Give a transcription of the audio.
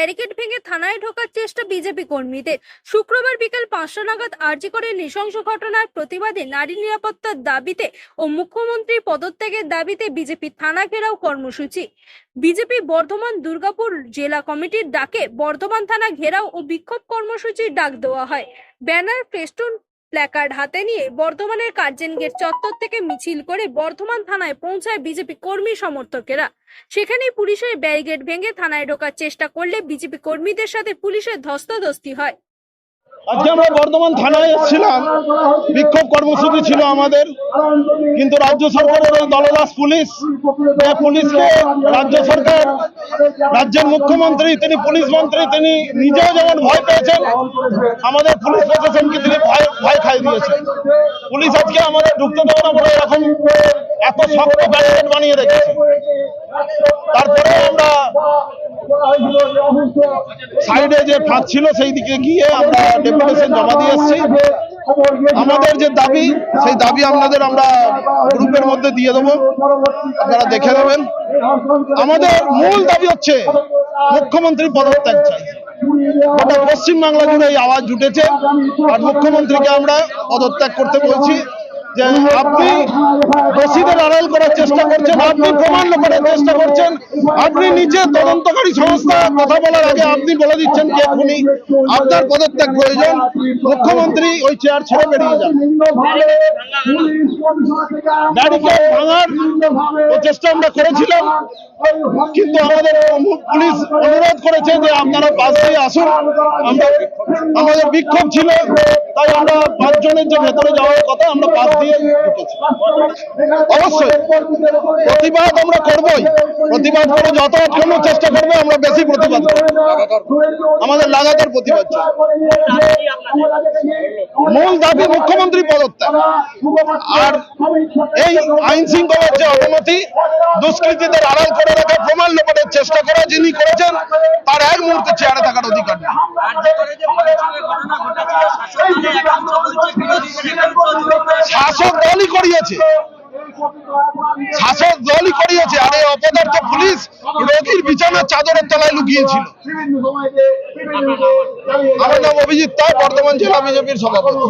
Barricade ভেঙে থানায় ঢোকার চেষ্টা বিজেপি কর্মীদের। শুক্রবার বিকেল 5টা নাগাদ আরজিকরের নৃশংস ঘটনার প্রতিবাদে নারী নিরাপত্তার দাবিতে ও মুখ্যমন্ত্রী পদত্যাগের দাবিতে বিজেপি থানা ঘেরাও কর্মসূচি। বিজেপি বর্ধমান দুর্গাপুর জেলা কমিটির ডাকে বর্ধমান থানা ঘেরাও ও বিক্ষোভ কর্মসূচির ডাক দেওয়া হয়। ব্যানার, ফেস্টুন, প্ল্যাকার্ড হাতে নিয়ে বর্ধমানের কার্জন গেট চত্বর থেকে মিছিল করে বর্ধমান থানায় পৌঁছায় বিজেপি কর্মী সমর্থকেরা। সেখানে পুলিশের ব্যারিকেড ভেঙে থানায় ঢোকার চেষ্টা করলে বিজেপি কর্মীদের সাথে পুলিশের ধস্তাধস্তি হয়। আজকে আমরা বর্ধমান থানায় এসেছিলাম, বিক্ষোভ কর্মসূচি ছিল আমাদের, কিন্তু রাজ্য সরকারের ওই দলদাস পুলিশকে রাজ্য সরকার, রাজ্যের মুখ্যমন্ত্রী তিনি পুলিশ মন্ত্রী, তিনি নিজেও যেমন ভয় পেয়েছেন, আমাদের পুলিশ প্রশাসনকে তিনি ভয় খাইয়ে দিয়েছেন। পুলিশ আজকে আমাদের ঢুকতে দেবে না বলে এরকম এত শক্ত ব্যারিকেড বানিয়ে রেখেছে। তারপরে আমরা সাইডে যে ফাঁক ছিল সেই দিকে গিয়ে আমরা ডেপুটেশন জমা দিয়ে এসেছি। আমাদের যে দাবি, সেই দাবি আমরা গ্রুপের মধ্যে দিয়ে দেবো, আপনারা দেখে নেবেন। আমাদের মূল দাবি হচ্ছে মুখ্যমন্ত্রী পদত্যাগ চাই। গোটা পশ্চিমবাংলা জুড়ে এই আওয়াজ উঠেছে, আর মুখ্যমন্ত্রীকে আমরা পদত্যাগ করতে বলছি যে আপনি দোষীদের আড়াল করার চেষ্টা করছেন, আপনি প্রমাণ করার চেষ্টা করছেন, আপনি নিজে তদন্তকারী সংস্থা কথা বলার আগে আপনি বলে দিচ্ছেন কে খুনি। আপনার পদত্যাগ প্রয়োজন। মুখ্যমন্ত্রী ওই চেয়ার ছেড়ে বেরিয়ে যান। ব্যারিকেড ভাঙার প্রচেষ্টা আমরা করেছিলাম, কিন্তু আমাদের পুলিশ অনুরোধ করেছে যে আপনারা পাশ দিয়ে আসুন। আমাদের বিক্ষোভ ছিল, তাই আমরা 5 জনের যে ভেতরে যাওয়ার কথা আমরা পাশ দিয়ে ঢুকেছি। অবশ্যই প্রতিবাদ আমরা করবই, প্রতিবাদ করে যত আটকানোর চেষ্টা করবো আমরা বেশি প্রতিবাদ করবো। আমাদের লাগাতার প্রতিবাদ চাই। মূল দাবি মুখ্যমন্ত্রী পদত্যাগ। আর এই আইন শৃঙ্খলার যে অবনতি, দুষ্কৃতীদের আড়াল করে রাখা, প্রমাণ লোপাটের চেষ্টা করা যিনি করেছেন, তার এক মুহূর্তে চেয়ারে থাকার অধিকার নেই। শাসক দলই করিয়েছে, শাসক দলই করিয়েছে। আর এই অপদার্থ পুলিশ রোগীর বিছানার চাদরের তলায় লুকিয়েছিল। আমার নাম অভিজিৎ তাই, বর্ধমান জেলা বিজেপির সভাপতি।